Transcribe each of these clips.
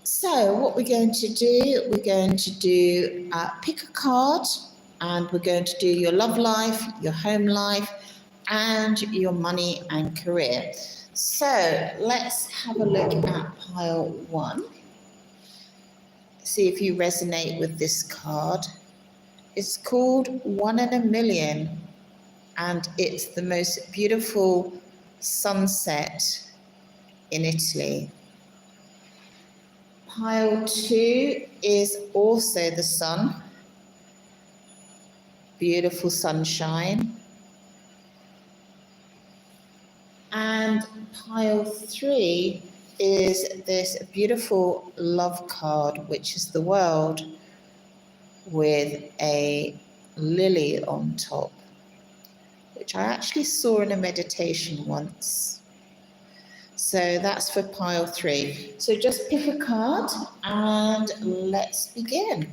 So what we're going to do, pick a card, and we're going to do your love life, your home life, and your money and career. So let's have a look at pile 1. See if you resonate with this card. It's called 1 in a Million, and it's the most beautiful sunset in Italy. Pile 2 is also the sun, beautiful sunshine. And pile 3 is this beautiful love card, which is the world with a lily on top, which I actually saw in a meditation once. So that's for pile 3. So just pick a card and let's begin.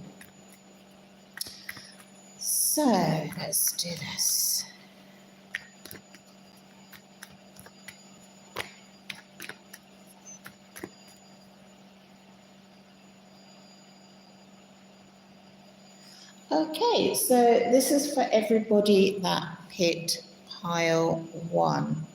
So let's do this. Okay, so this is for everybody that picked pile 1.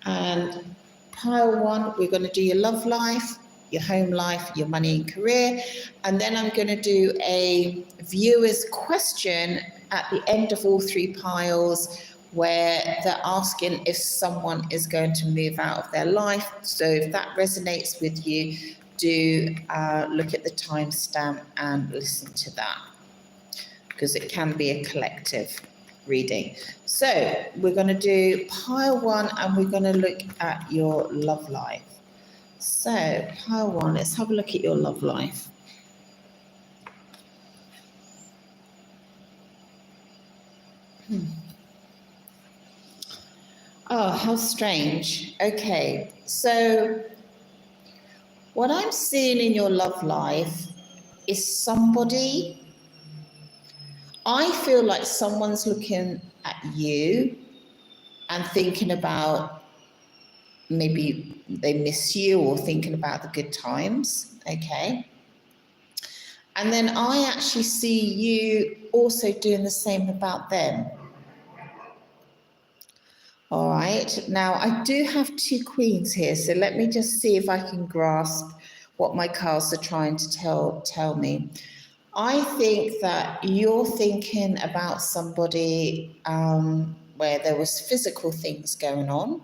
And pile 1, we're going to do your love life, your home life, your money and career. And then I'm going to do a viewer's question at the end of all 3 piles, where they're asking if someone is going to move out of their life. So if that resonates with you, do look at the timestamp and listen to that, because it can be a collective reading. So we're going to do pile 1 and we're going to look at your love life. So pile 1, let's have a look at your love life. Oh, how strange. Okay, so what I'm seeing in your love life is somebody, I feel like someone's looking at you and thinking about, maybe they miss you or thinking about the good times, okay? And then I actually see you also doing the same about them. All right, now I do have 2 queens here, so let me just see if I can grasp what my cards are trying to tell me. I think that you're thinking about somebody where there was physical things going on,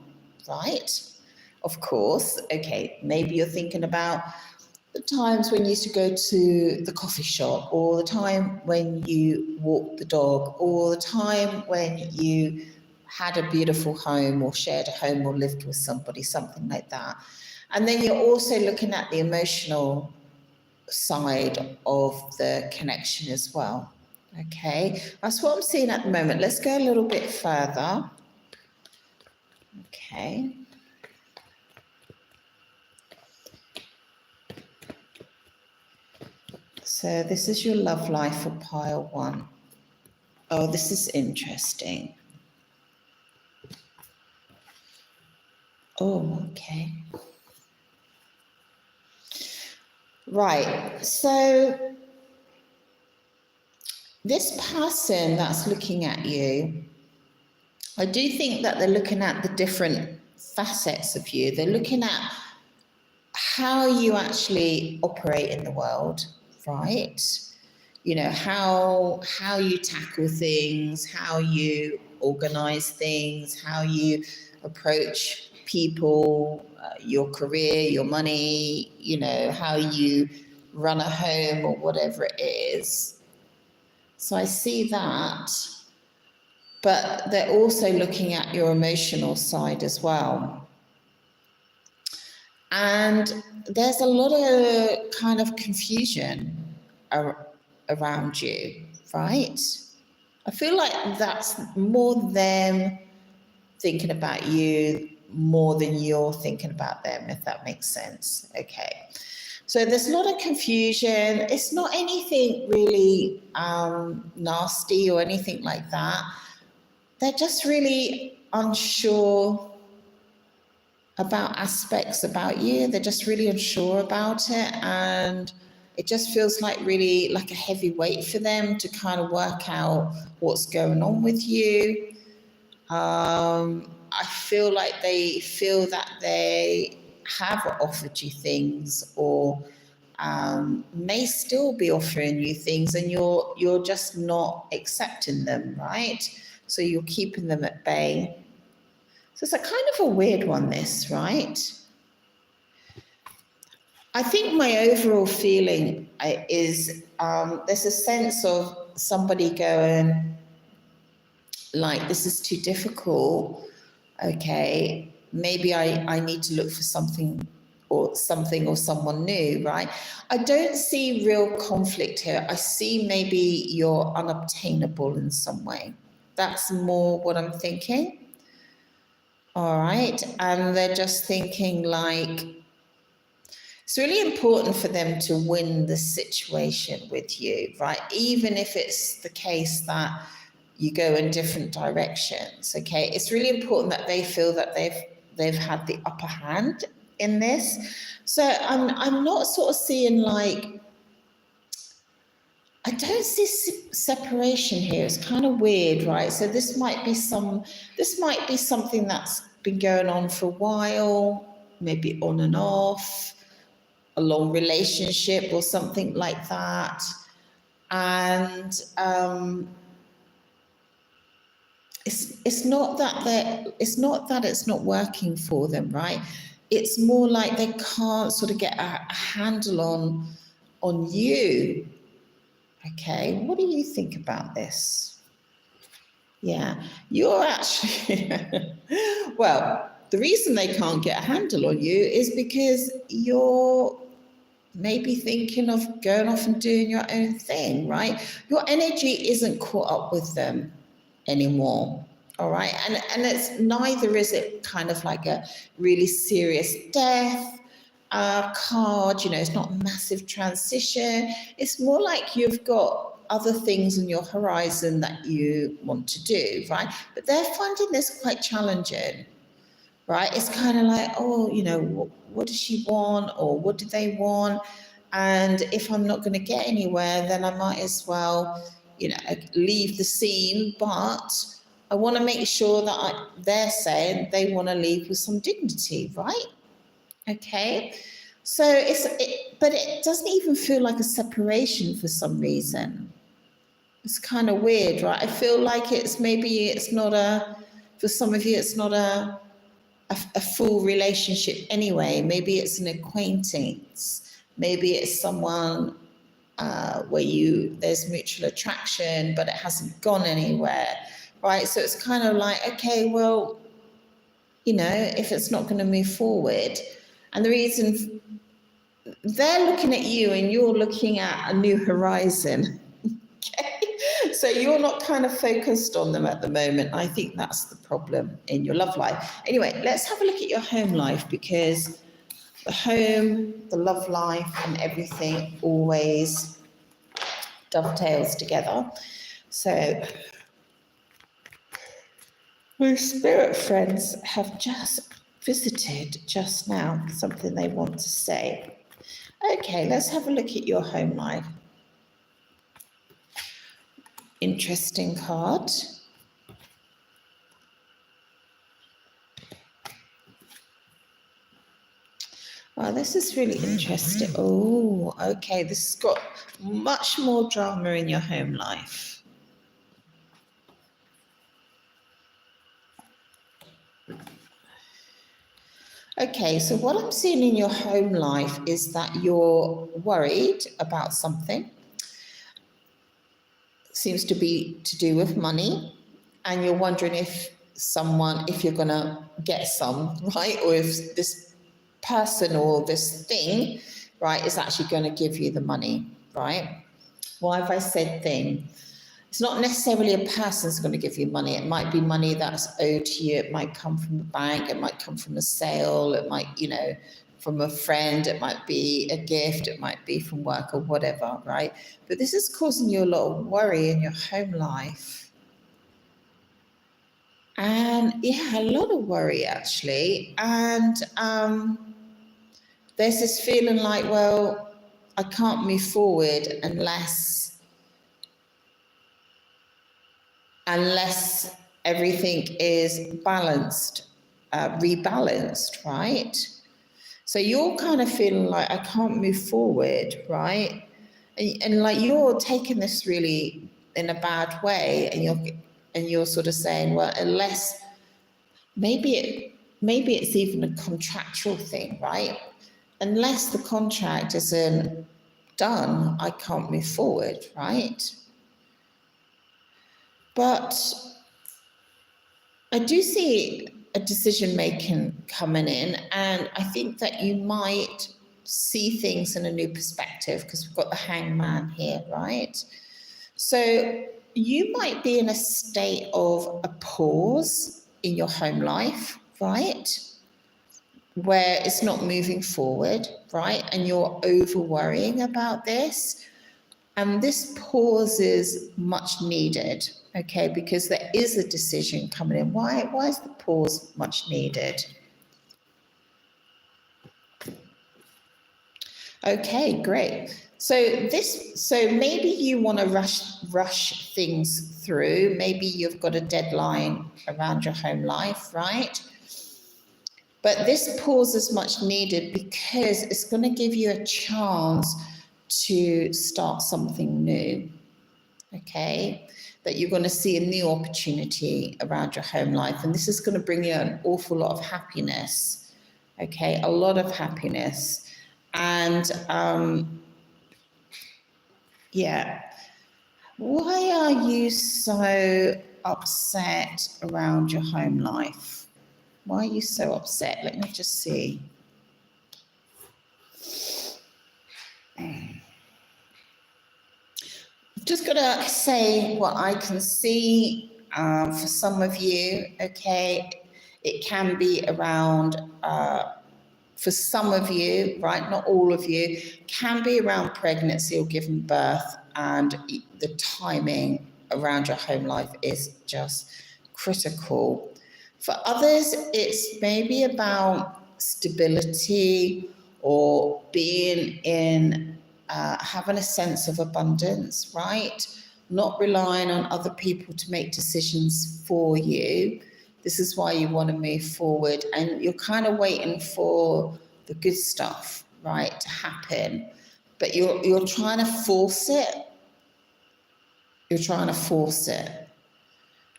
right? Of course, okay, maybe you're thinking about the times when you used to go to the coffee shop, or the time when you walked the dog, or the time when you had a beautiful home or shared a home or lived with somebody, something like that. And then you're also looking at the emotional side of the connection as well. Okay, that's what I'm seeing at the moment. Let's go a little bit further. Okay. So this is your love life for pile 1. Oh, this is interesting. Oh, okay. Right, so this person that's looking at you, I do think that they're looking at the different facets of you. They're looking at how you actually operate in the world, right? You know, how you tackle things, how you organize things, how you approach people, your career, your money, you know, how you run a home or whatever it is. So I see that, but they're also looking at your emotional side as well. And there's a lot of kind of confusion around you, right? I feel like that's more them thinking about you more than you're thinking about them, if that makes sense. Okay. So there's a lot of confusion. It's not anything really nasty or anything like that. They're just really unsure about aspects about you. They're just really unsure about it, and it just feels like really like a heavy weight for them to kind of work out what's going on with you. I feel like they feel that they have offered you things, or may still be offering you things, and you're just not accepting them, right? So you're keeping them at bay. So it's a kind of a weird one, this, right? I think my overall feeling is there's a sense of somebody going, like, this is too difficult. Okay, maybe I need to look for something or someone new, right? I don't see real conflict here. I see maybe you're unobtainable in some way. That's more what I'm thinking. All right. And they're just thinking like, it's really important for them to win the situation with you, right? Even if it's the case that you go in different directions, okay? It's really important that they feel that they've had the upper hand in this. So I'm not sort of seeing like, I don't see separation here. It's kind of weird, right? So this might be something that's been going on for a while, maybe on and off, a long relationship or something like that. And it's not that it's not working for them, right? It's more like they can't sort of get a handle on you. Okay, what do you think about this? Yeah, you're actually, well, the reason they can't get a handle on you is because you're maybe thinking of going off and doing your own thing, right? Your energy isn't caught up with them anymore. All right. And it's neither is it kind of like a really serious death card, you know, it's not a massive transition. It's more like you've got other things on your horizon that you want to do, right? But they're finding this quite challenging, right? It's kind of like, oh, you know, what does she want, or what do they want? And if I'm not going to get anywhere, then I might as well, you know, leave the scene. But I want to make sure that they're saying they want to leave with some dignity, right? Okay. So but it doesn't even feel like a separation for some reason. It's kind of weird, right? I feel like for some of you, it's not a full relationship anyway. Maybe it's an acquaintance. Maybe it's someone where there's mutual attraction, but it hasn't gone anywhere, right? So it's kind of like, okay, well, you know, if it's not going to move forward, and the reason they're looking at you and you're looking at a new horizon. Okay, so you're not kind of focused on them at the moment. I think that's the problem in your love life. Anyway, let's have a look at your home life, because the home, the love life, and everything always dovetails together. So my spirit friends have just visited just now, something they want to say. Okay, let's have a look at your home life. Interesting card. Oh, this is really interesting. Oh, okay. This has got much more drama in your home life. Okay, so what I'm seeing in your home life is that you're worried about something. Seems to be to do with money, and you're wondering if you're going to get some, right? Or if this person or this thing, right, is actually going to give you the money, right? Why have I said thing? It's not necessarily a person that's going to give you money. It might be money that's owed to you. It might come from a bank. It might come from a sale. It might, you know, from a friend. It might be a gift. It might be from work or whatever, right? But this is causing you a lot of worry in your home life. And yeah, a lot of worry actually. And there's this feeling like, well, I can't move forward unless everything is balanced, rebalanced, right? So you're kind of feeling like I can't move forward, right? And like you're taking this really in a bad way, and you're sort of saying, well, unless maybe it's even a contractual thing, right? Unless the contract isn't done, I can't move forward, right? But I do see a decision making coming in, and I think that you might see things in a new perspective because we've got the hangman here, right? So you might be in a state of a pause in your home life, right? Where it's not moving forward, right? And you're over worrying about this. And this pause is much needed, okay? Because there is a decision coming in. Why is the pause much needed? Okay, great. So maybe you want to rush things through. Maybe you've got a deadline around your home life, right? But this pause is much needed because it's going to give you a chance to start something new. Okay, that you're going to see a new opportunity around your home life, and this is going to bring you an awful lot of happiness. Okay, a lot of happiness. And yeah, why are you so upset around your home life? Why are you so upset? Let me just see. Just gonna say what I can see for some of you. Okay, it can be around for some of you, right? Not all of you, can be around pregnancy or giving birth, and the timing around your home life is just critical. For others, it's maybe about stability or being in having a sense of abundance, right? Not relying on other people to make decisions for you. This is why you want to move forward, and you're kind of waiting for the good stuff, right, to happen. But you're trying to force it. You're trying to force it.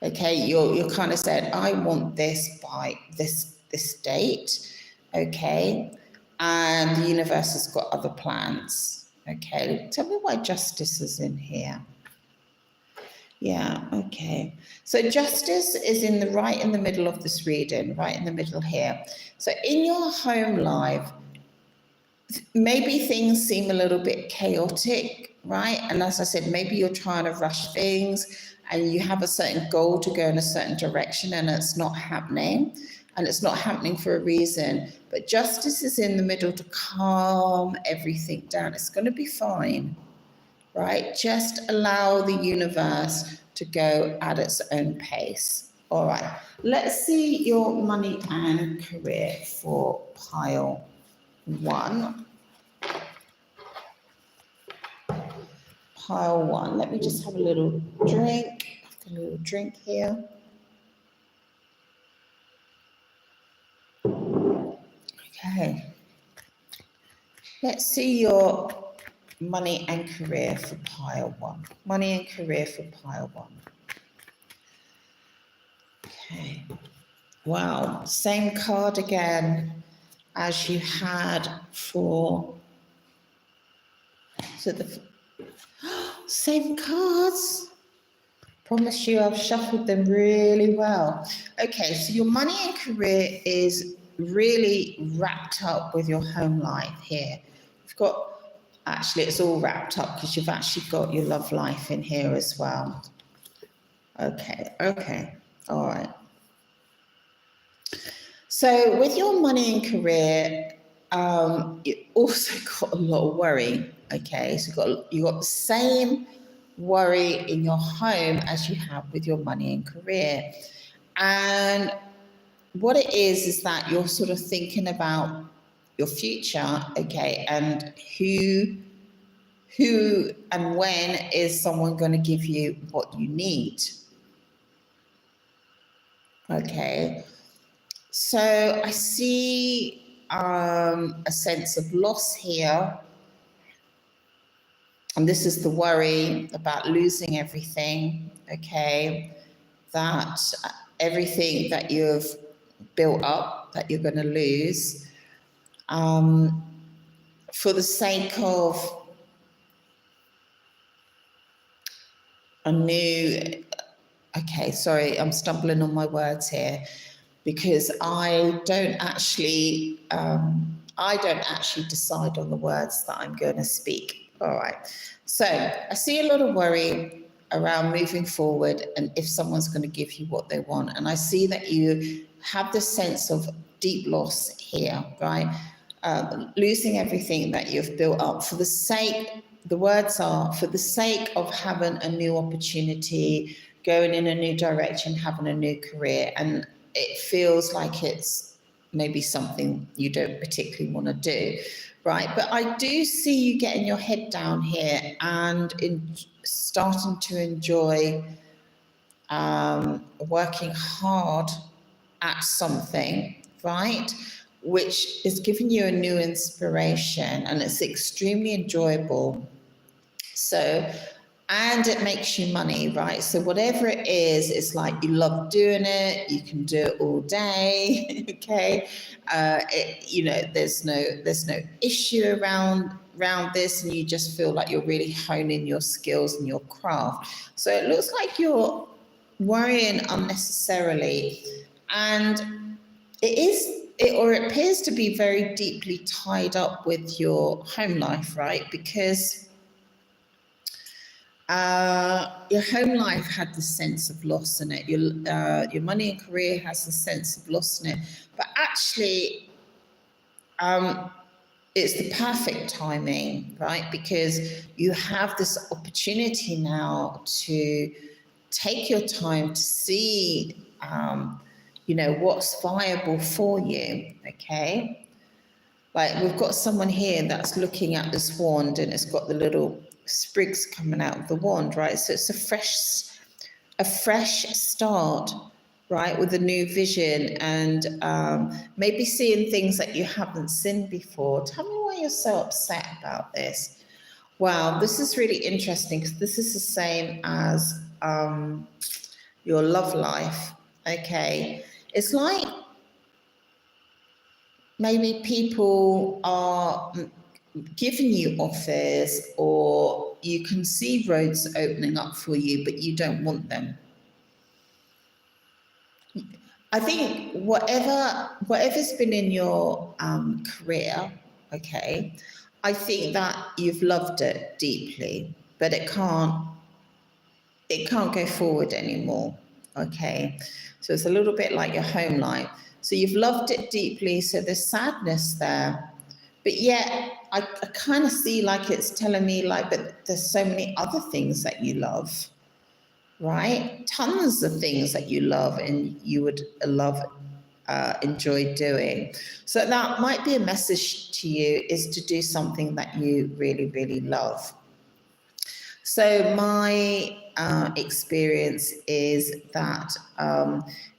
Okay, you're kind of saying, I want this by this date. Okay, and the universe has got other plans. Okay, tell me why justice is in here. Yeah, okay. So justice is in the middle of this reading, right in the middle here. So in your home life, maybe things seem a little bit chaotic, right? And as I said, maybe you're trying to rush things and you have a certain goal to go in a certain direction and it's not happening. And it's not happening for a reason. But justice is in the middle to calm everything down. It's going to be fine, right? Just allow the universe to go at its own pace. All right. Let's see your money and career for pile 1. Pile 1. Let me just have a little drink. A little drink here. Okay. Let's see your money and career for pile 1. Money and career for pile 1. Okay. Wow. Same card again as you had for. So the same cards. Promise you I've shuffled them really well. Okay, so your money and career is really wrapped up with your home life here. You've got, actually it's all wrapped up because you've actually got your love life in here as well. Okay, all right. So with your money and career, you also got a lot of worry. Okay, so you got the same worry in your home as you have with your money and career. And what it is that you're sort of thinking about your future, okay, and who and when is someone going to give you what you need, okay. So I see a sense of loss here, and this is the worry about losing everything, okay, that everything that you've built up that you're going to lose, for the sake of a new, okay, sorry, I'm stumbling on my words here, because I don't actually decide on the words that I'm going to speak. All right. So I see a lot of worry around moving forward and if someone's going to give you what they want. And I see that you have this sense of deep loss here, right? Losing everything that you've built up for the sake, the words are, for the sake of having a new opportunity, going in a new direction, having a new career. And it feels like it's maybe something you don't particularly want to do, right? But I do see you getting your head down here and starting to enjoy working hard at something, right? Which is giving you a new inspiration, and it's extremely enjoyable. So, and it makes you money, right? So whatever it is, it's like you love doing it. You can do it all day, okay? There's no issue around this, and you just feel like you're really honing your skills and your craft. So it looks like you're worrying unnecessarily, and it appears to be very deeply tied up with your home life, right? Because your home life had this sense of loss in it. Your money and career has a sense of loss in it. But actually, it's the perfect timing, right? Because you have this opportunity now to take your time to see, what's viable for you, okay? Like we've got someone here that's looking at this wand and it's got the little sprigs coming out of the wand, right? So it's a fresh start, right, with a new vision and maybe seeing things that you haven't seen before. Tell me why you're so upset about this. Wow, this is really interesting because this is the same as your love life. Okay, it's like maybe people are giving you offers, or you can see roads opening up for you, but you don't want them. I think whatever's been in your career, okay, I think that you've loved it deeply, but it can't go forward anymore. Okay, so it's a little bit like your home life. So you've loved it deeply, so there's sadness there, but yet I kind of see like it's telling me like, but there's so many other things that you love, right? Tons of things that you love and you would enjoy doing. So that might be a message to you, is to do something that you really, really love. So my experience is that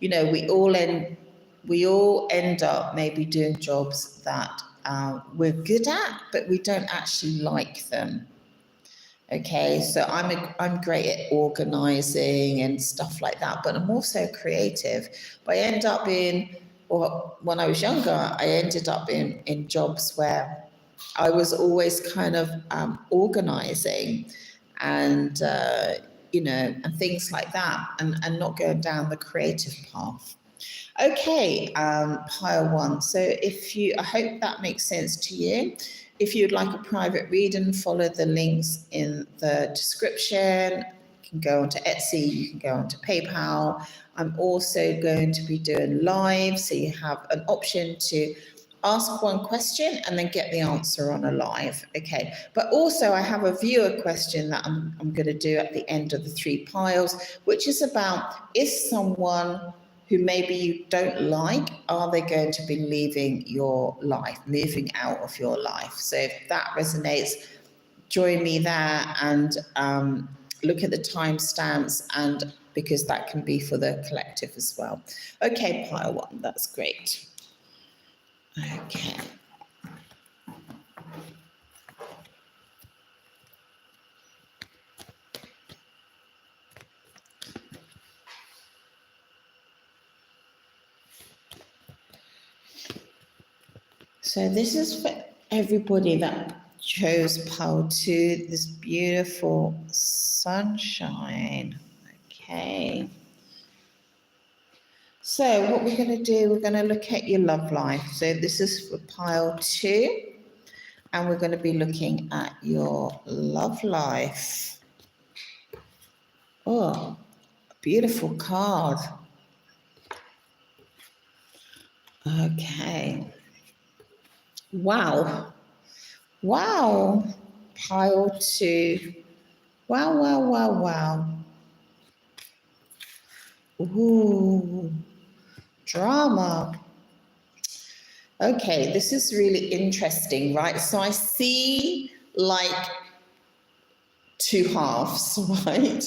we all end up maybe doing jobs that we're good at, but we don't actually like them. Okay, so I'm great at organizing and stuff like that, but I'm also creative. But I end up when I was younger, I ended up in jobs where I was always kind of organizing and and things like that, and not going down the creative path. Okay, pile one. So I hope that makes sense to you. If you'd like a private reading, follow the links in the description. You can go onto Etsy, you can go onto PayPal. I'm also going to be doing live, so you have an option to ask one question and then get the answer on a live. Okay, but also I have a viewer question that I'm going to do at the end of the 3 piles, which is about, is someone who maybe you don't like, are they going to be leaving your life, moving out of your life? So if that resonates, join me there and look at the timestamps, and because that can be for the collective as well. Okay, pile one, that's great. Okay. So this is for everybody that chose pile two, this beautiful sunshine. Okay. So what we're going to do, we're going to look at your love life. So this is for pile two, and we're going to be looking at your love life. Oh, beautiful card. Okay. Wow. Wow. Pile two. Wow, wow, wow, wow. Ooh. Drama. Okay, this is really interesting, right? So I see like two halves, right?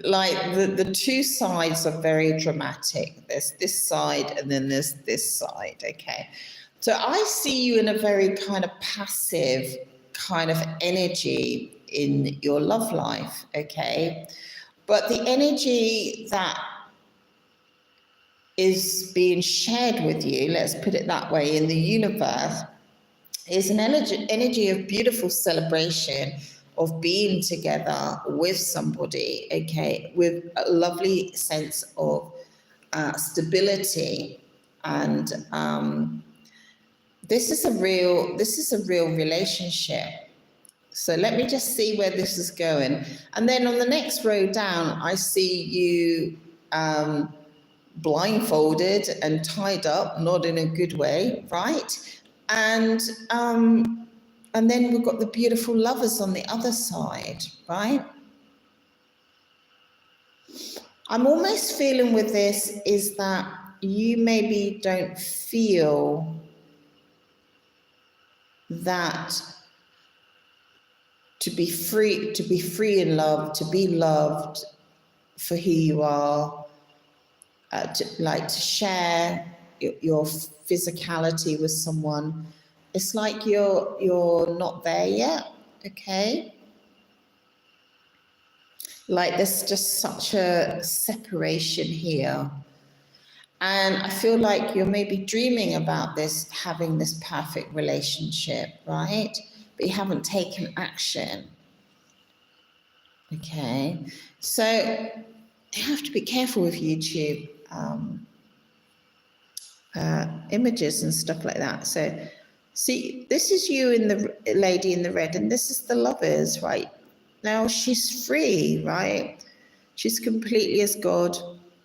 Like the two sides are very dramatic. There's this side and then there's this side, okay? So I see you in a very kind of passive kind of energy in your love life, okay? But the energy that is being shared with you, let's put it that way, in the universe, is an energy of beautiful celebration, of being together with somebody, okay, with a lovely sense of stability. And this is a real relationship. So let me just see where this is going. And then on the next row down, I see you blindfolded and tied up, not in a good way, right? And then we've got the beautiful lovers on the other side, right? I'm almost feeling with this is that you maybe don't feel that to be free in love, to be loved for who you are, to share your physicality with someone. It's like you're not there yet, okay? Like there's just such a separation here. And I feel like you're maybe dreaming about this, having this perfect relationship, right? But you haven't taken action. Okay, so you have to be careful with YouTube images and stuff like that. So see, this is you in the lady in the red, and this is the lovers, right? Now she's free, right? She's completely as God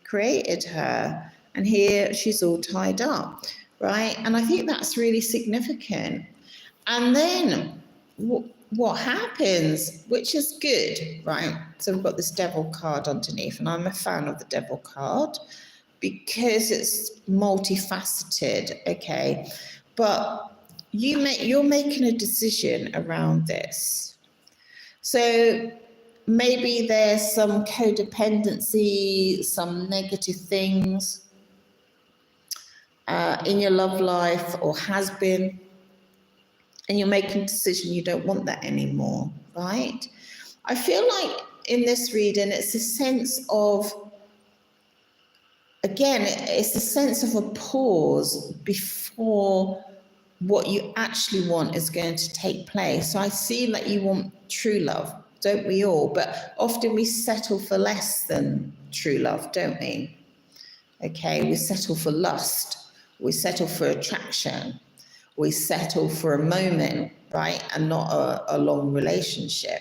created her. And here she's all tied up, right? And I think that's really significant. And then what happens, which is good, right? So we've got this devil card underneath, and I'm a fan of the devil card because it's multifaceted, okay? But you're making a decision around this. So maybe there's some codependency, some negative things in your love life, or has been, and you're making a decision you don't want that anymore, right? I feel like in this reading, it's a sense of, again, it's a sense of a pause before what you actually want is going to take place. So I see that you want true love, don't we all? But often we settle for less than true love, don't we? Okay, we settle for lust. We settle for attraction. We settle for a moment, right? And not a long relationship.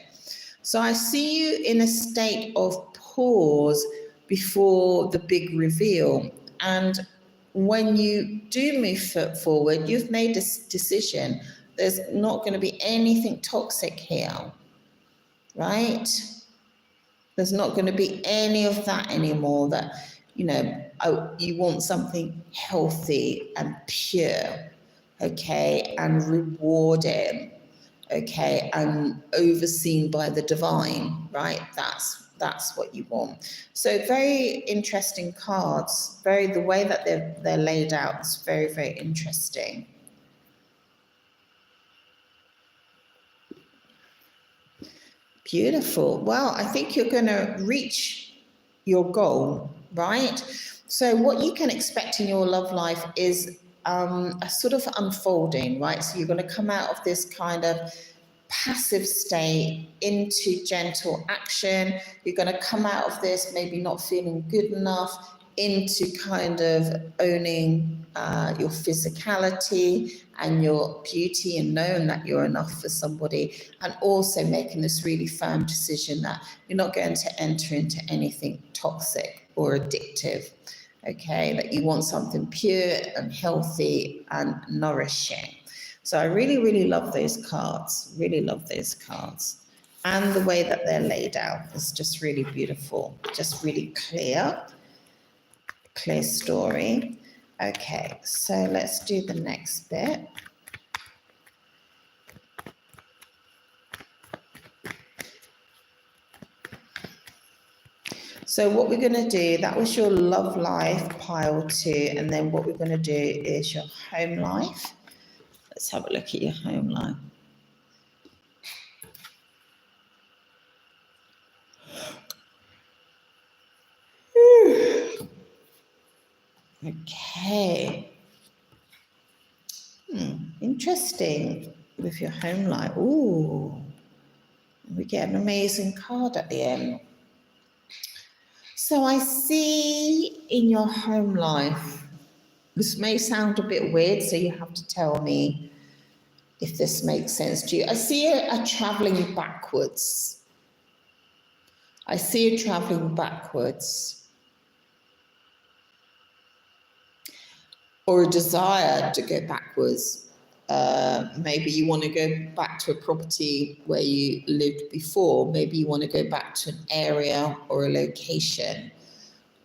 So I see you in a state of pause before the big reveal. And when you do move forward, you've made a decision. There's not going to be anything toxic here, right? There's not going to be any of that anymore. That you know, you want something healthy and pure, okay, and rewarding, okay, and overseen by the divine, right? That's what you want. So very interesting cards. The way that they're laid out is very, very interesting. Beautiful. Well, I think you're going to reach your goal, right? So what you can expect in your love life is a sort of unfolding, right? So you're going to come out of this kind of passive state into gentle action. You're going to come out of this maybe not feeling good enough into kind of owning your physicality and your beauty and knowing that you're enough for somebody, and also making this really firm decision that you're not going to enter into anything toxic or addictive, okay, that you want something pure and healthy and nourishing. So I really, really love those cards, really love those cards. And the way that they're laid out is just really beautiful, just really clear story. Okay, so let's do the next bit. So what we're going to do, that was your love life pile 2, and then what we're going to do is your home life. Let's have a look at your home life. Okay. Interesting with your home life. Ooh, we get an amazing card at the end. So I see in your home life, this may sound a bit weird, so you have to tell me if this makes sense to you. I see a traveling backwards. I see you traveling backwards, or a desire to go backwards. Maybe you want to go back to a property where you lived before. Maybe you want to go back to an area or a location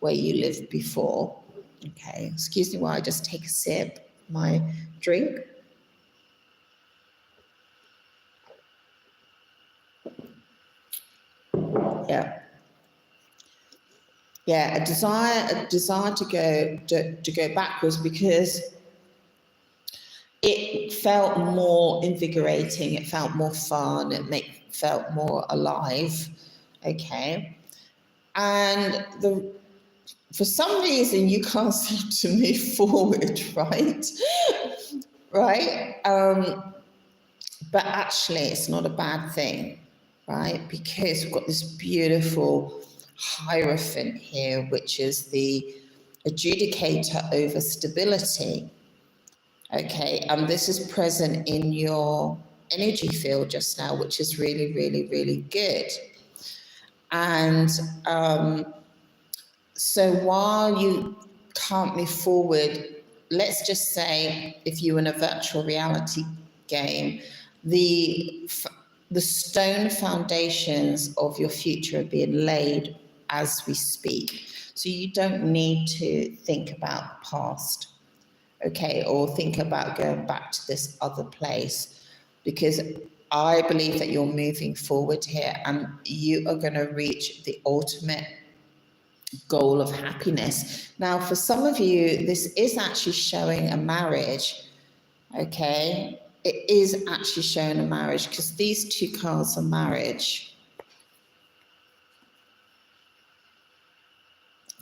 where you lived before. Okay, excuse me while I just take a sip of my drink. Yeah. Yeah, a desire to go backwards because it felt more invigorating, it felt more fun, felt more alive. Okay. And for some reason you can't seem to move forward, right? Right? But actually it's not a bad thing, right? Because we've got this beautiful Hierophant here, which is the adjudicator over stability. Okay, and this is present in your energy field just now, which is really, really, really good. And so while you can't move forward, let's just say if you're in a virtual reality game, the stone foundations of your future are being laid as we speak. So you don't need to think about the past, okay, or think about going back to this other place, because I believe that you're moving forward here and you are going to reach the ultimate goal of happiness. Now, for some of you, this is actually showing a marriage, okay? It is actually showing a marriage because these two cards are marriage.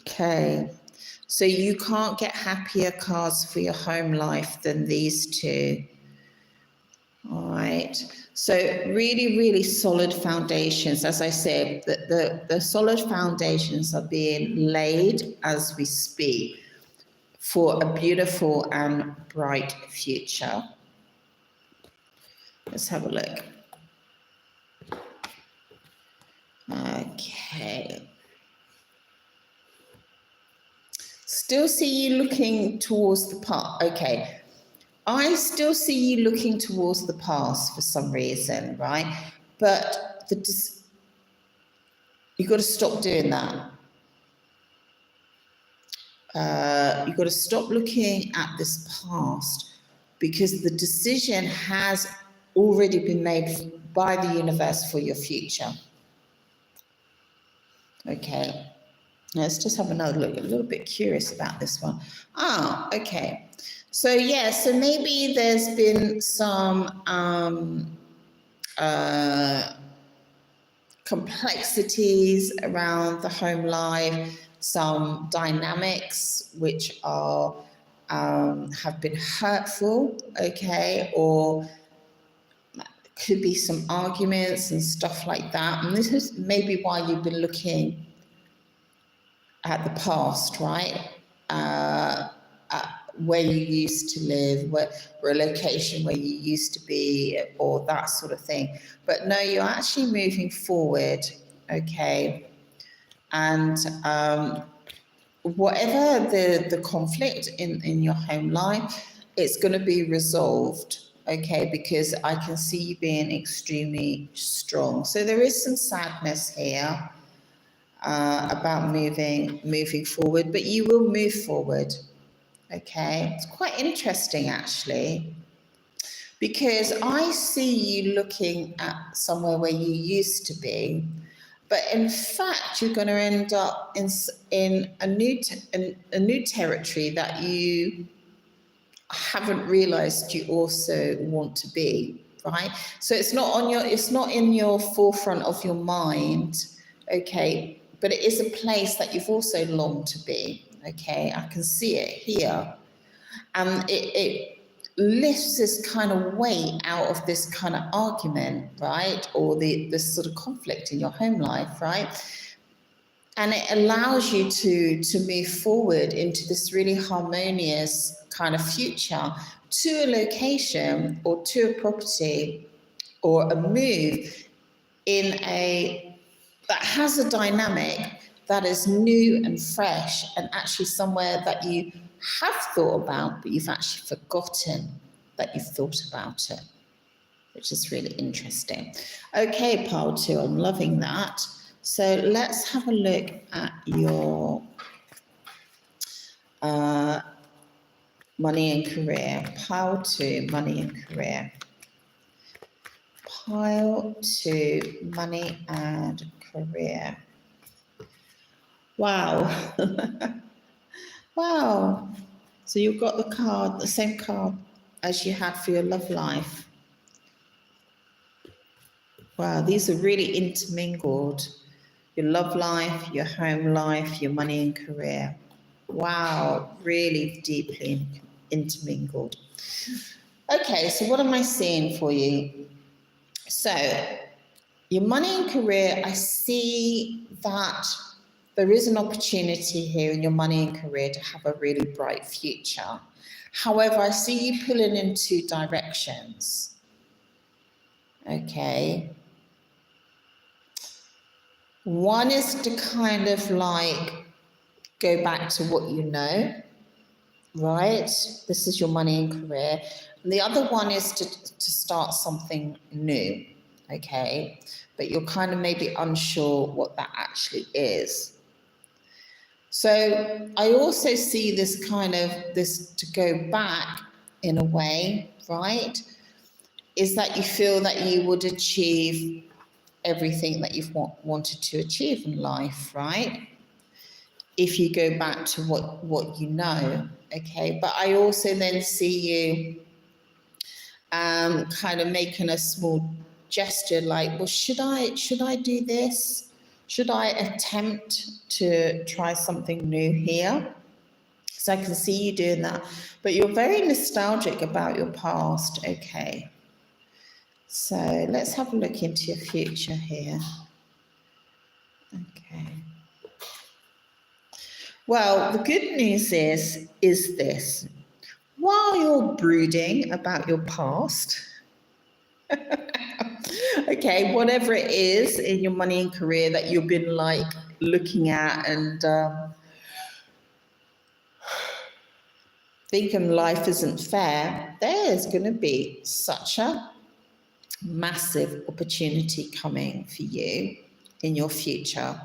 Okay, so you can't get happier cards for your home life than these two. All right, so really, really solid foundations. As I said, the solid foundations are being laid as we speak for a beautiful and bright future. Let's have a look. Okay. Still see you looking towards the past. Okay. I still see you looking towards the past for some reason, right? But you've got to stop doing that. you've got to stop looking at this past, because the decision has already been made by the universe for your future. Okay, let's just have another look. A little bit curious about this one. Okay. So yeah, so maybe there's been some complexities around the home life, some dynamics which are have been hurtful, okay, or could be some arguments and stuff like that. And this is maybe why you've been looking at the past, right? Where you used to live, where a location where you used to be, or that sort of thing. But no, you're actually moving forward, okay? And whatever the conflict in your home life, it's going to be resolved, okay? Because I can see you being extremely strong. So there is some sadness here about moving forward, but you will move forward. Okay, it's quite interesting actually, because I see you looking at somewhere where you used to be, but in fact you're going to end up in a new territory that you haven't realized you also want to be, right? So it's not in your forefront of your mind, okay, but it is a place that you've also longed to be. Okay, I can see it here. And it lifts this kind of weight out of this kind of argument, right? Or this sort of conflict in your home life, right? And it allows you to move forward into this really harmonious kind of future, to a location or to a property or a move that has a dynamic that is new and fresh, and actually somewhere that you have thought about, but you've actually forgotten that you've thought about it, which is really interesting. Okay, pile 2, I'm loving that. So let's have a look at your money and career. Pile 2, money and career. Pile 2, money and career. Wow. Wow. So you've got the same card as you had for your love life. Wow, these are really intermingled. Your love life, your home life, your money and career. Wow, really deeply intermingled. Okay, so what am I seeing for you? So your money and career, I see that there is an opportunity here in your money and career to have a really bright future. However, I see you pulling in two directions. Okay. One is to kind of like go back to what you know, right? This is your money and career. And the other one is to start something new, okay? But you're kind of maybe unsure what that actually is. So I also see this to go back in a way, right? Is that you feel that you would achieve everything that you've wanted to achieve in life, right? If you go back to what you know, okay? But I also then see you kind of making a small gesture like, well, should I do this? Should I attempt to try something new here? So I can see you doing that. But you're very nostalgic about your past. Okay. So let's have a look into your future here. Okay. Well, the good news is this. While you're brooding about your past, okay, whatever it is in your money and career that you've been like looking at and thinking life isn't fair, there's going to be such a massive opportunity coming for you in your future,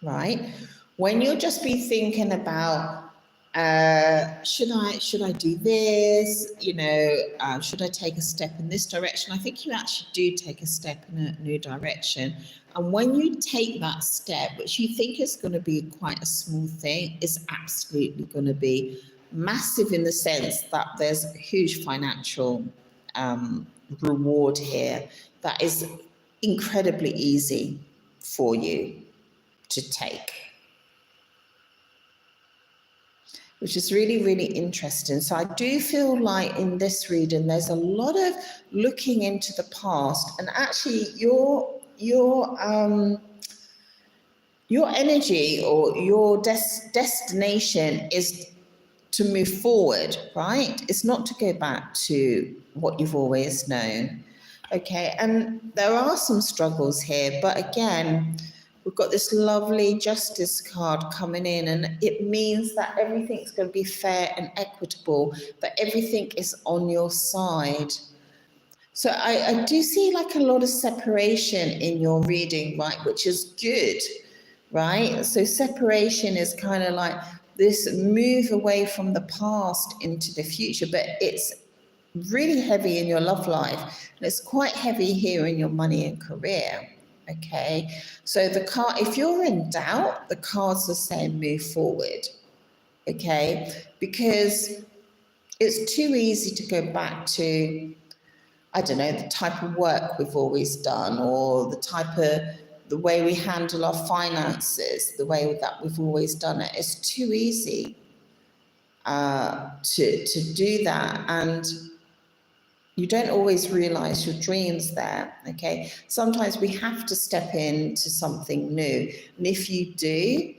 right? When you'll just be thinking about should I do this? Should I take a step in this direction? I think you actually do take a step in a new direction. And when you take that step, which you think is going to be quite a small thing, is absolutely going to be massive in the sense that there's a huge financial reward here that is incredibly easy for you to take, which is really, really interesting. So I do feel like in this reading, there's a lot of looking into the past, and actually your energy or your destination is to move forward, right? It's not to go back to what you've always known. Okay, and there are some struggles here, but again, we've got this lovely justice card coming in, and it means that everything's going to be fair and equitable, that everything is on your side. So I do see like a lot of separation in your reading, right, which is good, right? So separation is kind of like this move away from the past into the future, but it's really heavy in your love life, and it's quite heavy here in your money and career. Okay, so the card, if you're in doubt, the cards are saying move forward. Okay, because it's too easy to go back to, I don't know, the type of work we've always done, or the way we handle our finances, the way that we've always done it. It's too easy to do that, and you don't always realize your dreams there. Okay, sometimes we have to step into something new, and if you do,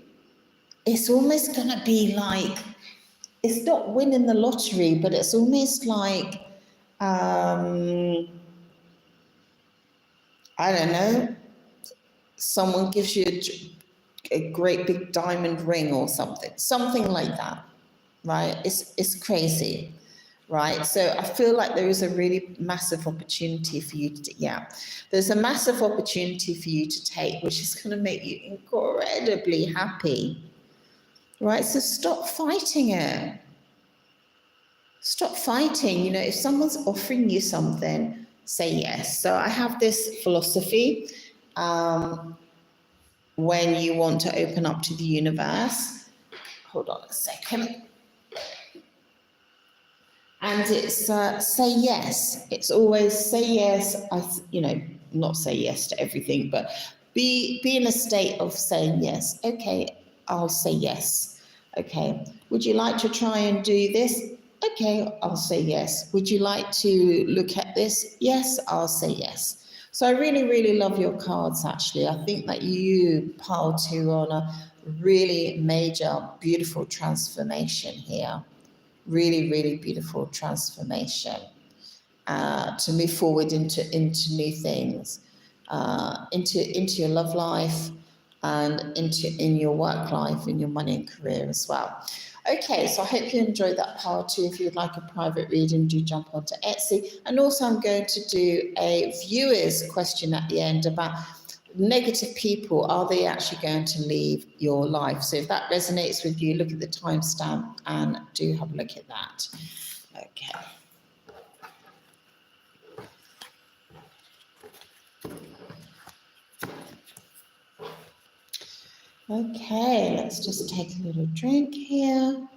it's almost going to be like, it's not winning the lottery, but it's almost like I don't know, someone gives you a great big diamond ring or something like that, right? It's crazy, right? So I feel like there is a really massive opportunity for you to, there's a massive opportunity for you to take, which is going to make you incredibly happy, right? So stop fighting it. Stop fighting. If someone's offering you something, say yes. So I have this philosophy. When you want to open up to the universe, hold on a second. And it's say yes. It's always say yes. Not say yes to everything, but be in a state of saying yes. Okay, I'll say yes. Okay, would you like to try and do this? Okay, I'll say yes. Would you like to look at this? Yes, I'll say yes. So I really, really love your cards, actually. I think that you, pile 2, are on a really major, beautiful transformation here. Really, really beautiful transformation to move forward into new things, into your love life, and in your work life, in your money and career as well. Okay, so I hope you enjoyed that part 2. If you would like a private reading, do jump onto Etsy. And also I'm going to do a viewer's question at the end about negative people. Are they actually going to leave your life? So if that resonates with you, look at the timestamp and do have a look at that. Okay. Okay, let's just take a little drink here.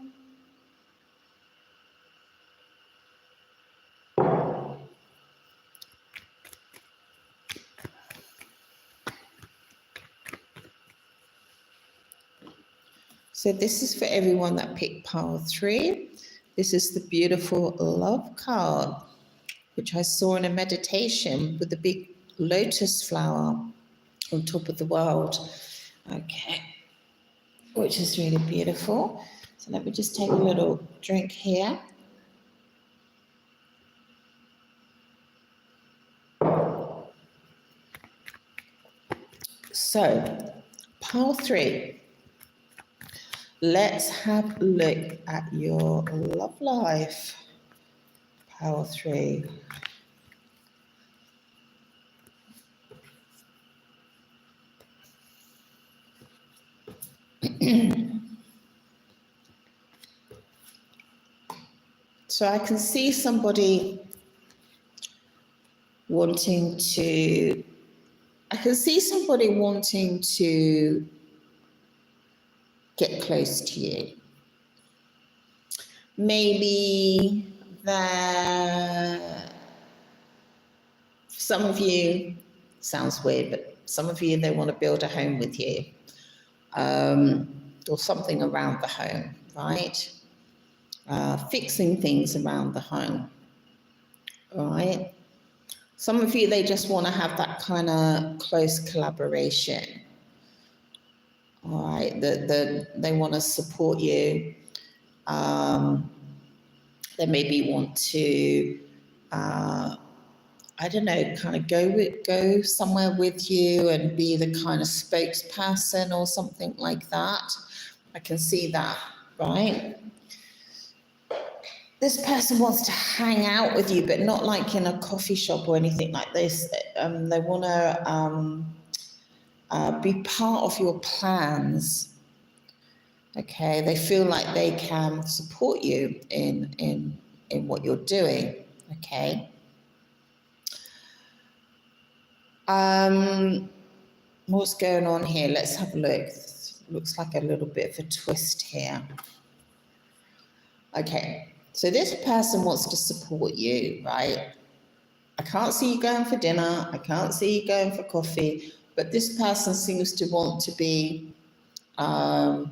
So this is for everyone that picked pile 3. This is the beautiful love card, which I saw in a meditation with the big lotus flower on top of the world. Okay, which is really beautiful. So let me just take a little drink here. So, pile 3. Let's have a look at your love life. Pile 3. So I can see somebody wanting to get close to you. Maybe some of you, sounds weird, but some of you, they want to build a home with you, or something around the home, right? Fixing things around the home, all right? Some of you, they just want to have that kind of close collaboration, all right? They want to support you. They maybe want to, I don't know, kind of go somewhere with you and be the kind of spokesperson or something like that. I can see that, right? This person wants to hang out with you, but not like in a coffee shop or anything like this. They want to be part of your plans. Okay, they feel like they can support you in what you're doing. Okay. What's going on here? Let's have a look. Looks like a little bit of a twist here. Okay, so this person wants to support you, right? I can't see you going for dinner. I can't see you going for coffee, but this person seems to want to be, I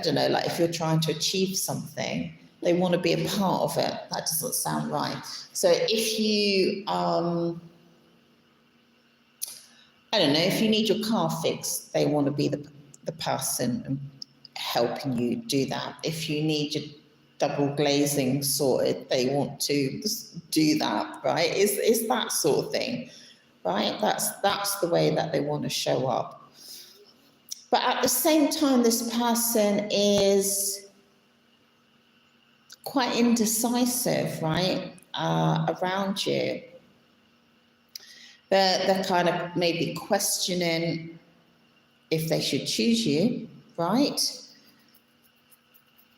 don't know, like if you're trying to achieve something, they want to be a part of it. That doesn't sound right. So if you, I don't know, if you need your car fixed, they want to be the person helping you do that. If you need your double glazing sorted, they want to do that, right? It's that sort of thing, right? That's the way that they want to show up. But at the same time, this person is quite indecisive, right, around you. They're kind of maybe questioning if they should choose you, right?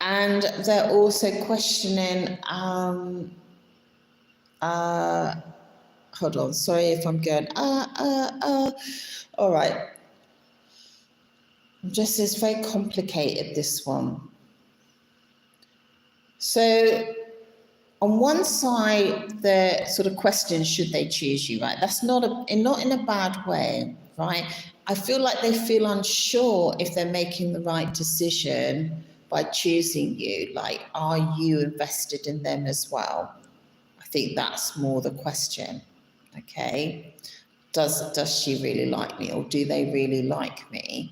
And they're also questioning, hold on, sorry if I'm going, all right. Just, it's very complicated, this one. So on one side, the sort of question, should they choose you, right? That's not in a bad way, right? I feel like they feel unsure if they're making the right decision by choosing you. Like, are you invested in them as well? I think that's more the question, okay? Does she really like me, or do they really like me?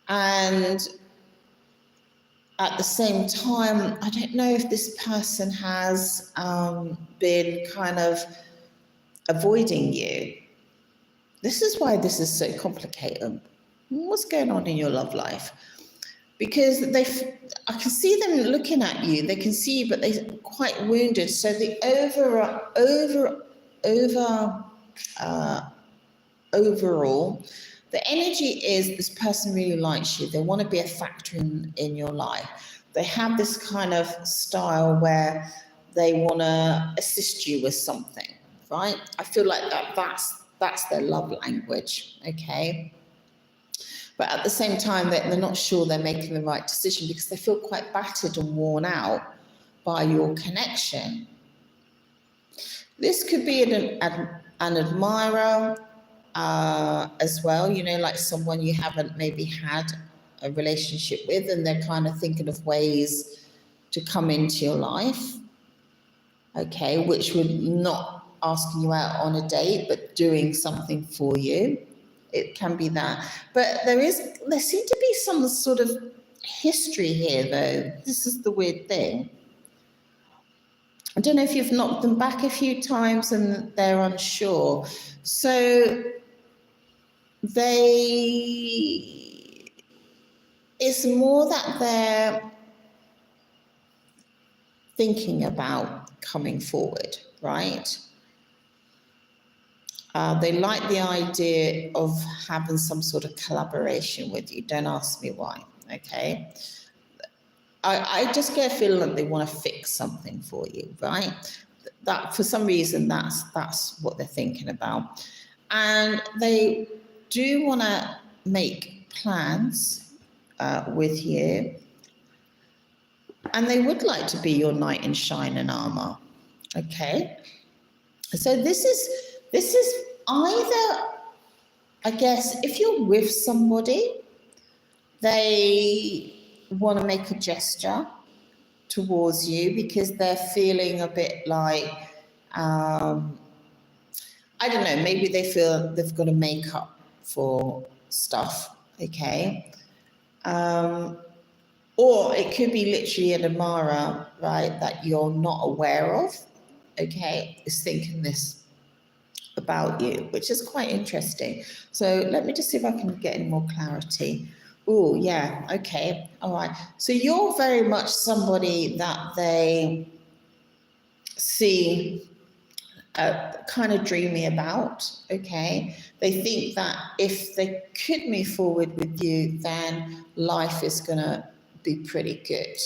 And at the same time, I don't know if this person has been kind of avoiding you. This is why this is so complicated. What's going on in your love life? Because I can see them looking at you. They can see you, but they're quite wounded. So the overall, the energy is this person really likes you. They want to be a factor in your life. They have this kind of style where they want to assist you with something, right? I feel like that's their love language, okay? But at the same time, they're not sure they're making the right decision because they feel quite battered and worn out by your connection. This could be an admirer, as well, you know, like someone you haven't maybe had a relationship with, and they're kind of thinking of ways to come into your life, okay, which would not asking you out on a date, but doing something for you. It can be that. But there seems to be some sort of history here, though. This is the weird thing. I don't know if you've knocked them back a few times and they're unsure. So it's more that they're thinking about coming forward, right? They like the idea of having some sort of collaboration with you. Don't ask me why, okay? I just get a feeling that they want to fix something for you, right? That for some reason that's what they're thinking about, and they do want to make plans with you, and they would like to be your knight in shining armor. Okay, so this is either, I guess, if you're with somebody, they want to make a gesture towards you because they're feeling a bit like, I don't know, maybe they feel they've got to make up for stuff, okay? Or it could be literally an Amara, right, that you're not aware of, okay, is thinking this about you, which is quite interesting. So let me just see if I can get any more clarity. Oh, yeah, okay, all right. So you're very much somebody that they see kind of dreamy about, okay? They think that if they could move forward with you, then life is going to be pretty good,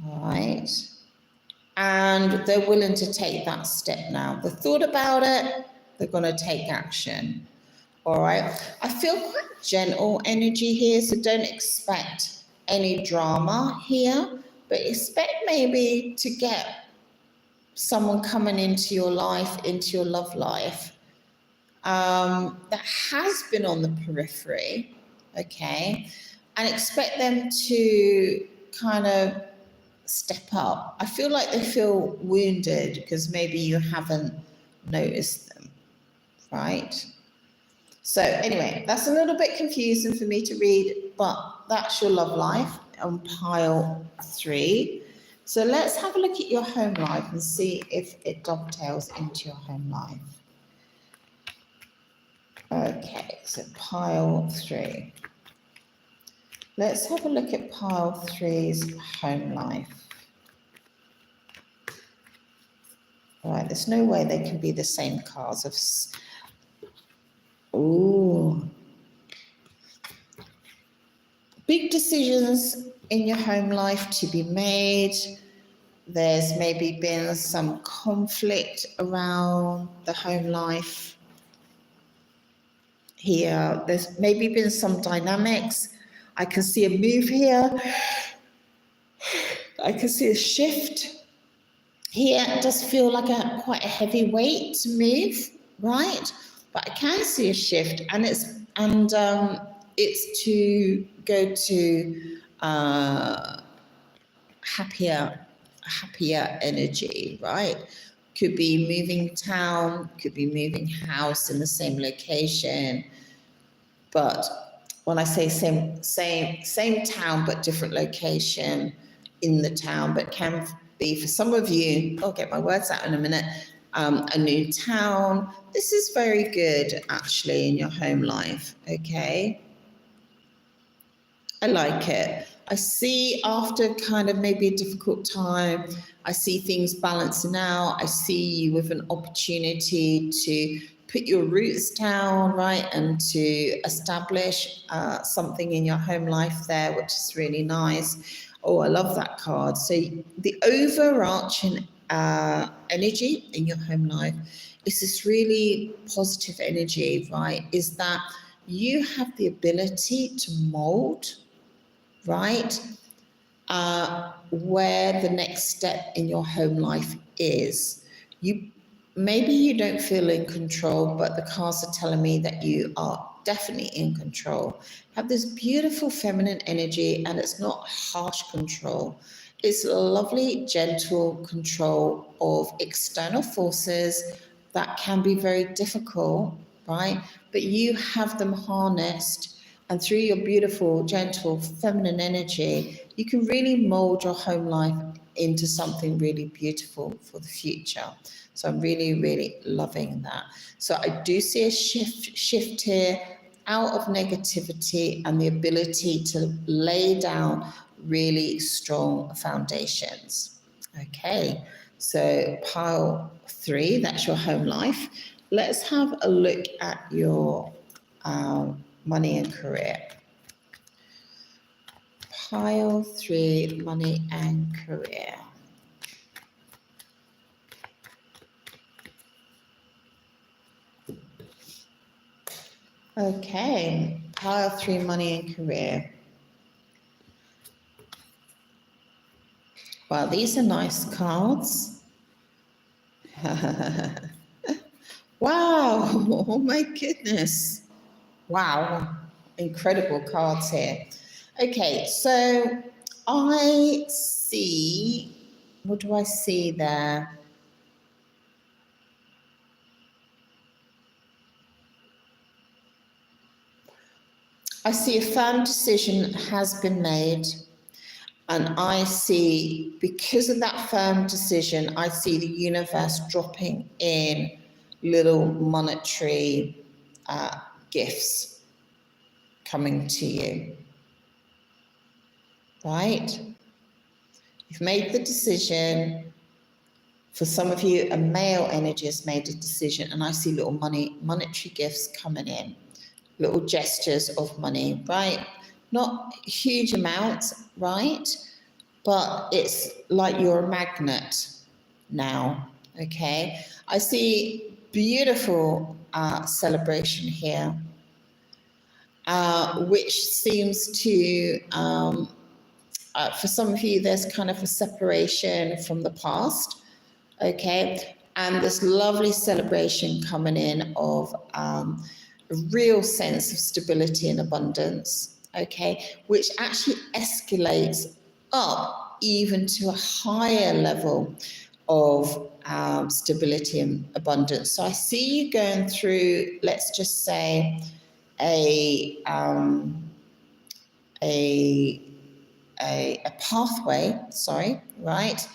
all right? And they're willing to take that step now. They've thought about it, they're going to take action. All right. I feel quite gentle energy here, so don't expect any drama here, but expect maybe to get someone coming into your life, into your love life, that has been on the periphery, okay, and expect them to kind of step up. I feel like they feel wounded because maybe you haven't noticed them, right? So anyway, that's a little bit confusing for me to read, but that's your love life on pile 3. So let's have a look at your home life and see if it dovetails into your home life. Okay, so pile 3. Let's have a look at pile 3's home life. All right, there's no way they can be the same cards of... Ooh. Big decisions in your home life to be made. There's maybe been some conflict around the home life here. There's maybe been some dynamics. I can see a move here. I can see a shift here. It does feel like quite a heavy weight to move, right? But I can see a shift, and it's to go to happier energy, right? Could be moving town, could be moving house in the same location. But when I say same town but different location in the town, but can be for some of you, I'll get my words out in a minute, a new town. This is very good actually in your home life, okay? I like it. I see after kind of maybe a difficult time, I see things balancing out. I see you with an opportunity to put your roots down, right, and to establish something in your home life there, which is really nice. Oh, I love that card. So the overarching energy in your home life is this really positive energy, right, is that you have the ability to mold, right, where the next step in your home life is. Maybe you don't feel in control, but the cards are telling me that you are definitely in control. Have this beautiful feminine energy, and it's not harsh control. It's lovely, gentle control of external forces that can be very difficult, right? But you have them harnessed, and through your beautiful, gentle, feminine energy, you can really mold your home life into something really beautiful for the future. So I'm really, really loving that. So I do see a shift here out of negativity and the ability to lay down really strong foundations. Okay, so pile 3, that's your home life. Let's have a look at your money and career. Pile 3, money and career. Okay, pile 3, money and career. Well, these are nice cards. Wow, oh my goodness. Wow, incredible cards here. Okay, so I see, what do I see there? I see a firm decision has been made, and I see, because of that firm decision, I see the universe dropping in little monetary gifts coming to you, right? You've made the decision. For some of you, a male energy has made a decision, and I see little monetary gifts coming in, little gestures of money, right? Not huge amounts, right? But it's like you're a magnet now, okay? I see beautiful celebration here, which seems to, for some of you, there's kind of a separation from the past, okay? And this lovely celebration coming in of a real sense of stability and abundance, okay? Which actually escalates up even to a higher level of stability and abundance. So I see you going through, let's just say, a pathway, right?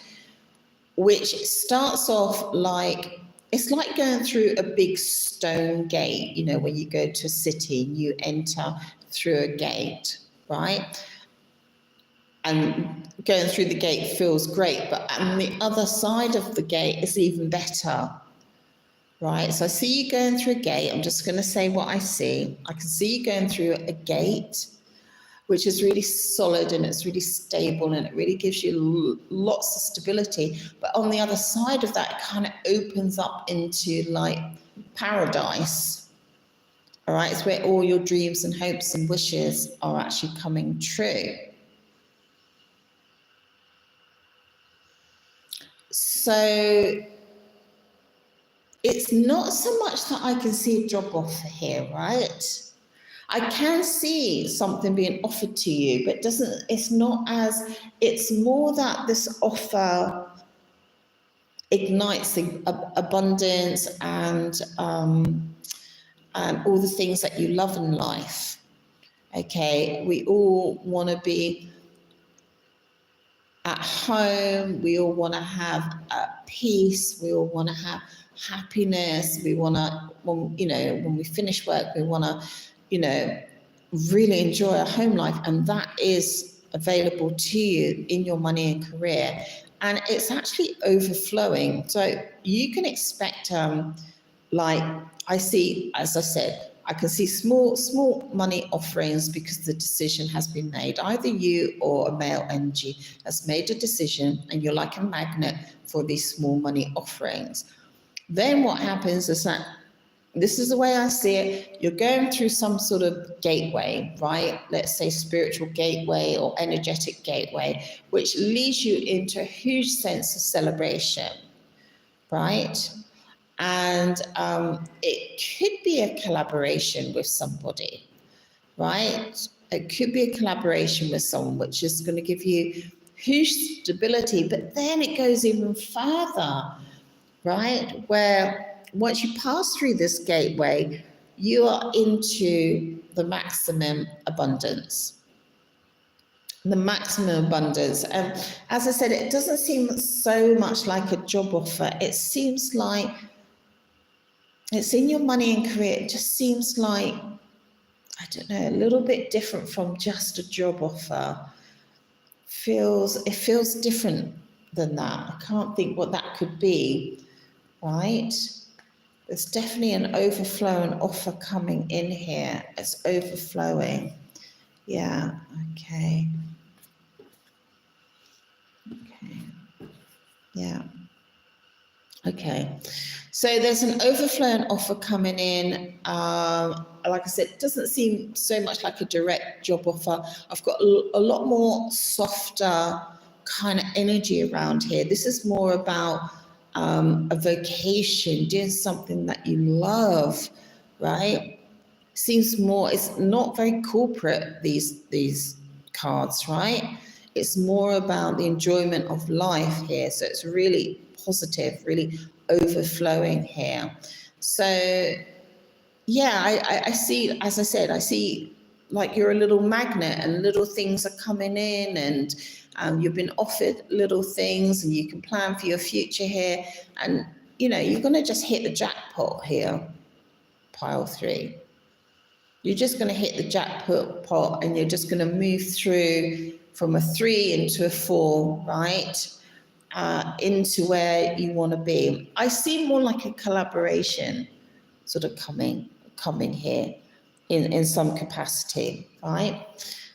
Which starts off like, it's like going through a big stone gate, you know, when you go to a city, you enter through a gate, right? And going through the gate feels great, but on the other side of the gate is even better, right? So I see you going through a gate. I'm just going to say what I see. I can see you going through a gate, which is really solid and it's really stable and it really gives you lots of stability. But on the other side of that, it kind of opens up into like paradise. All right, it's where all your dreams and hopes and wishes are actually coming true. So it's not so much that I can see a job offer here, right? I can see something being offered to you, but it's more that this offer ignites the abundance and all the things that you love in life. Okay, we all want to be at home, we all want to have peace, we all want to have happiness, we want to, when we finish work, we want to, really enjoy our home life, and that is available to you in your money and career, and it's actually overflowing. So you can expect, like I see, as I said, I can see small money offerings because the decision has been made. Either you or a male energy has made a decision, and you're like a magnet for these small money offerings. Then what happens is that, this is the way I see it, you're going through some sort of gateway, right? Let's say spiritual gateway or energetic gateway, which leads you into a huge sense of celebration, right? And it could be a collaboration with somebody, right? It could be a collaboration with someone, which is going to give you huge stability, but then it goes even further, right? Where once you pass through this gateway, you are into the maximum abundance. The maximum abundance. And as I said, it doesn't seem so much like a job offer. It seems like it's in your money and career. It just seems like, I don't know, a little bit different from just a job offer. It feels different than that. I can't think what that could be, right? There's definitely an overflow and offer coming in here. It's overflowing. Yeah, okay. Yeah. Okay. So there's an overflow and offer coming in. Like I said, it doesn't seem so much like a direct job offer. I've got a lot more softer kind of energy around here. This is more about a vocation, doing something that you love, right? Seems more, it's not very corporate, these cards, right? It's more about the enjoyment of life here. So it's really positive, really overflowing here. So yeah, I see, as I said, I see like you're a little magnet and little things are coming in, and you've been offered little things and you can plan for your future here. And, you know, you're going to just hit the jackpot here, pile 3. You're just going to hit the jackpot and you're just going to move through from a 3 into a 4, right? Into where you want to be. I see more like a collaboration sort of coming here in some capacity, right?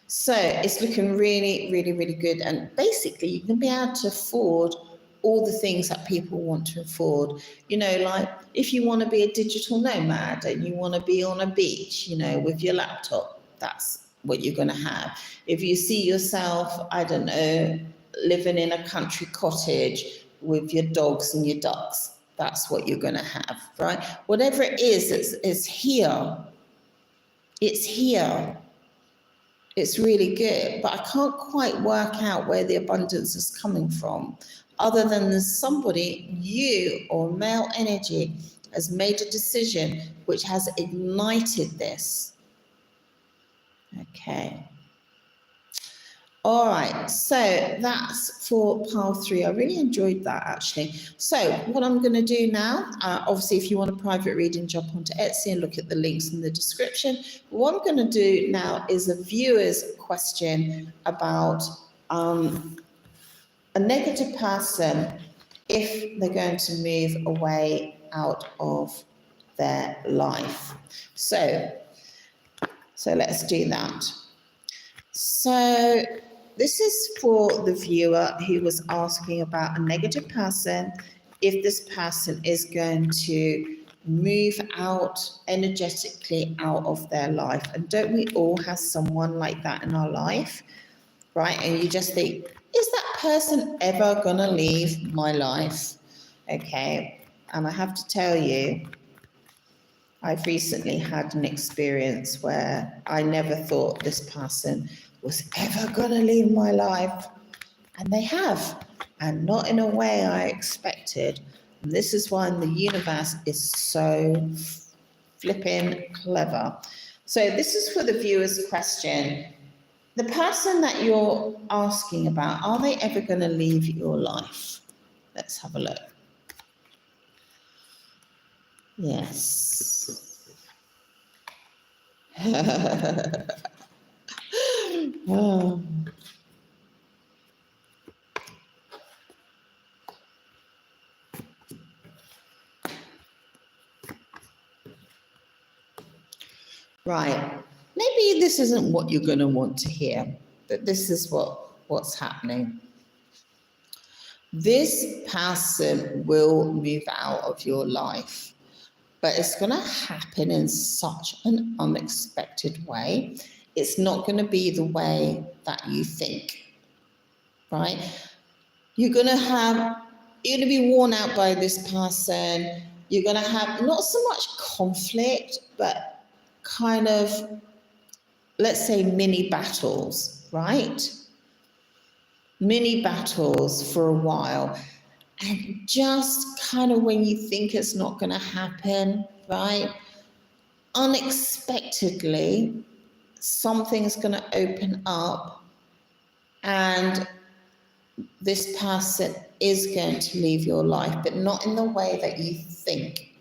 So it's looking really, really, really good. And basically, you can be able to afford all the things that people want to afford. You know, like if you want to be a digital nomad and you want to be on a beach, you know, with your laptop, that's what you're going to have. If you see yourself, I don't know, living in a country cottage with your dogs and your ducks, that's what you're going to have, right? Whatever it is, it's here. It's here. It's really good, but I can't quite work out where the abundance is coming from, other than there's somebody, you or male energy, has made a decision which has ignited this. Okay. All right, so that's for pile 3. I really enjoyed that, actually. So what I'm going to do now, obviously, if you want a private reading, jump onto Etsy and look at the links in the description. What I'm going to do now is a viewer's question about a negative person if they're going to move away out of their life. So let's do that. So this is for the viewer who was asking about a negative person, if this person is going to move out energetically out of their life. And don't we all have someone like that in our life, right? And you just think, is that person ever going to leave my life? Okay. And I have to tell you, I've recently had an experience where I never thought this person was ever going to leave my life. And they have, and not in a way I expected. And this is why the universe is so flipping clever. So this is for the viewer's question. The person that you're asking about, are they ever going to leave your life? Let's have a look. Yes. Oh. Right. Maybe this isn't what you're going to want to hear, but this is what's happening. This person will move out of your life, but it's going to happen in such an unexpected way. It's not going to be the way that you think, right? You're going to be worn out by this person. You're going to have not so much conflict, but kind of, let's say, mini battles, right? Mini battles for a while. And just kind of when you think it's not going to happen, right? Unexpectedly, something's going to open up and this person is going to leave your life, but not in the way that you think,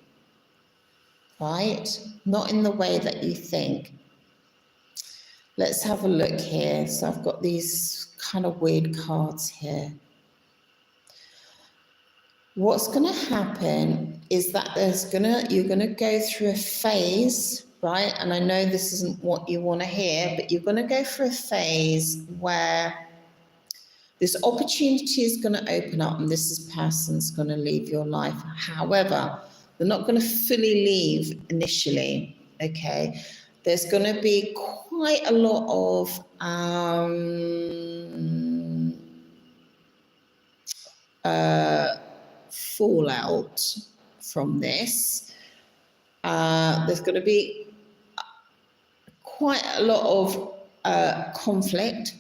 right? Not in the way that you think. Let's have a look here. So I've got these kind of weird cards here. What's going to happen is that you're going to go through a phase, right? And I know this isn't what you want to hear, but you're going to go through a phase where This opportunity is going to open up and this person's going to leave your life. However, they're not going to fully leave initially, okay? There's going to be quite a lot of fallout from this. There's going to be quite a lot of conflict,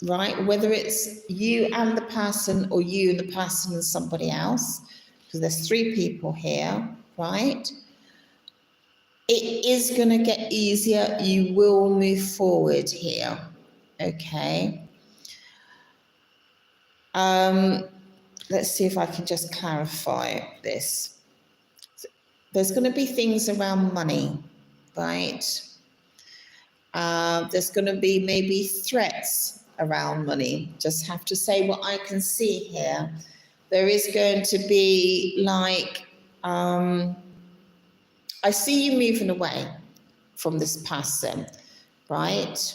right? Whether it's you and the person or you and the person and somebody else, because there's 3 people here, right? It is going to get easier. You will move forward here, okay? Let's see if I can just clarify this. There's going to be things around money, right? There's going to be maybe threats around money. Just have to say what I can see here. There is going to be like, I see you moving away from this person, right?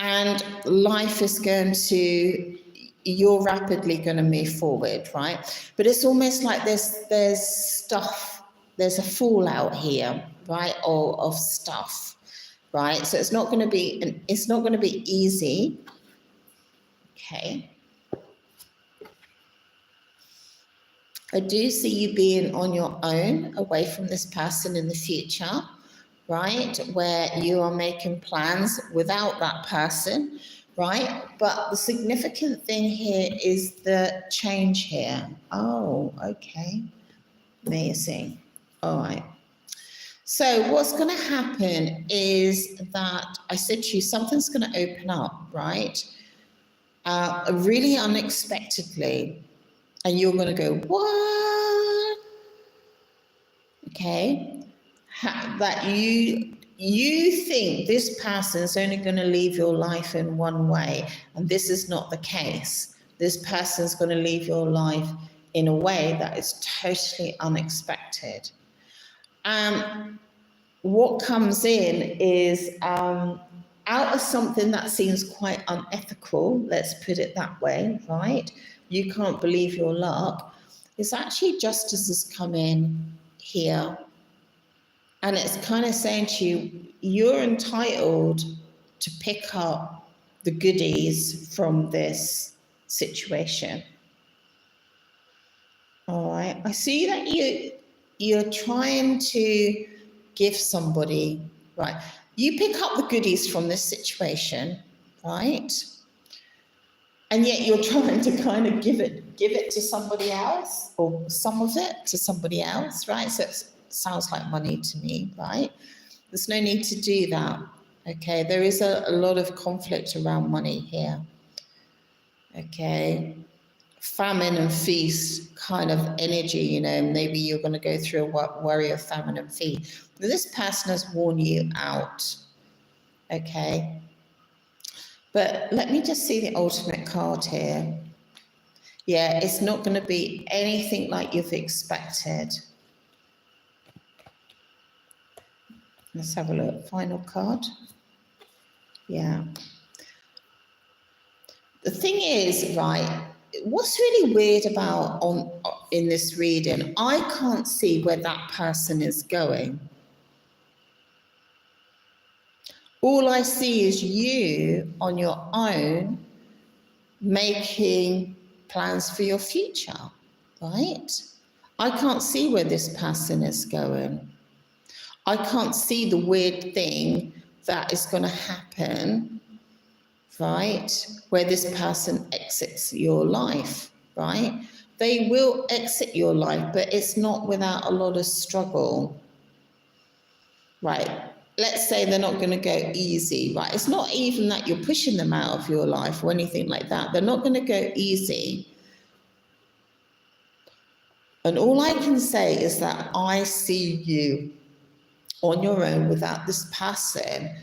And life is going to, you're rapidly going to move forward, right? But it's almost like there's stuff, there's a fallout here, right? Or of stuff, right? So it's not going to be, easy. Okay. I do see you being on your own, away from this person in the future, right? Where you are making plans without that person, right? But the significant thing here is the change here. Oh, okay. Amazing. All right. So what's going to happen is that I said to you, something's going to open up, right? Really unexpectedly. And you're going to go, what? Okay. That you think this person is only going to leave your life in one way. And this is not the case. This person is going to leave your life in a way that is totally unexpected. What comes in is out of something that seems quite unethical, let's put it that way, right? You can't believe your luck. It's actually justice has come in here. And it's kind of saying to you, you're entitled to pick up the goodies from this situation. All right. I see that you're trying to give somebody, right? You pick up the goodies from this situation, right? And yet you're trying to kind of give it to somebody else, or some of it to somebody else, right? So it sounds like money to me, right? There's no need to do that, okay? There is a lot of conflict around money here, okay? Famine and feast kind of energy, you know, maybe you're going to go through a worry of famine and feast. This person has worn you out, okay? But let me just see the ultimate card here. Yeah, it's not going to be anything like you've expected. Let's have a look. Final card. Yeah. The thing is, right, what's really weird about in this reading, I can't see where that person is going. All I see is you on your own making plans for your future, right? I can't see where this person is going. I can't see the weird thing that is going to happen, right? Where this person exits your life, right? They will exit your life, but it's not without a lot of struggle, right? Let's say they're not going to go easy, right? It's not even that you're pushing them out of your life or anything like that. They're not going to go easy. And all I can say is that I see you on your own without this person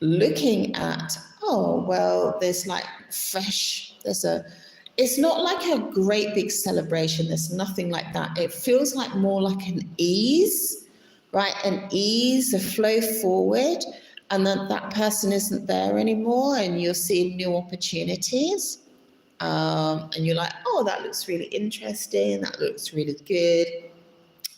looking at, oh, well, there's like fresh, it's not like a great big celebration. There's nothing like that. It feels like more like an ease, right? An ease, a flow forward. and then that person isn't there anymore, and you're seeing new opportunities. And you're like, oh, that looks really interesting. That looks really good.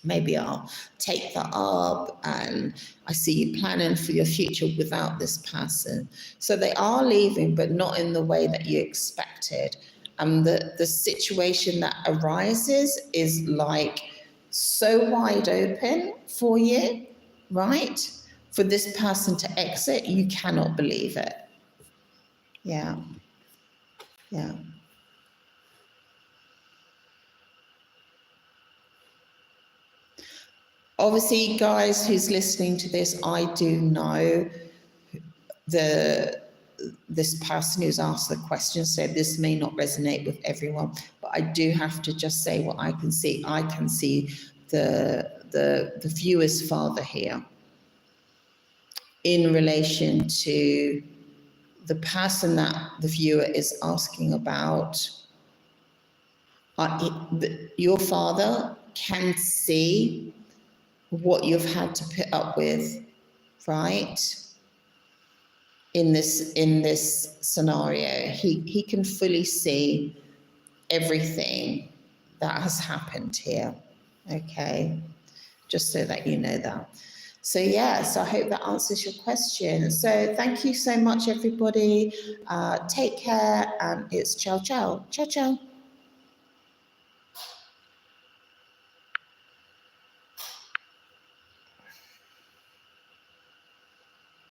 Maybe I'll take that up, and I see you planning for your future without this person. So they are leaving, but not in the way that you expected. And the situation that arises is like so wide open for you, right? For this person to exit, you cannot believe it. Yeah. Yeah. Obviously, guys who's listening to this, I do know this person who's asked the question, so this may not resonate with everyone, but I do have to just say what I can see. I can see the viewer's father here in relation to the person that the viewer is asking about. Your father can see what you've had to put up with, right? In this scenario, he can fully see everything that has happened here. Okay, just so that you know that. So yes, I hope that answers your question. So thank you so much, everybody. Take care, and it's ciao ciao. Ciao ciao.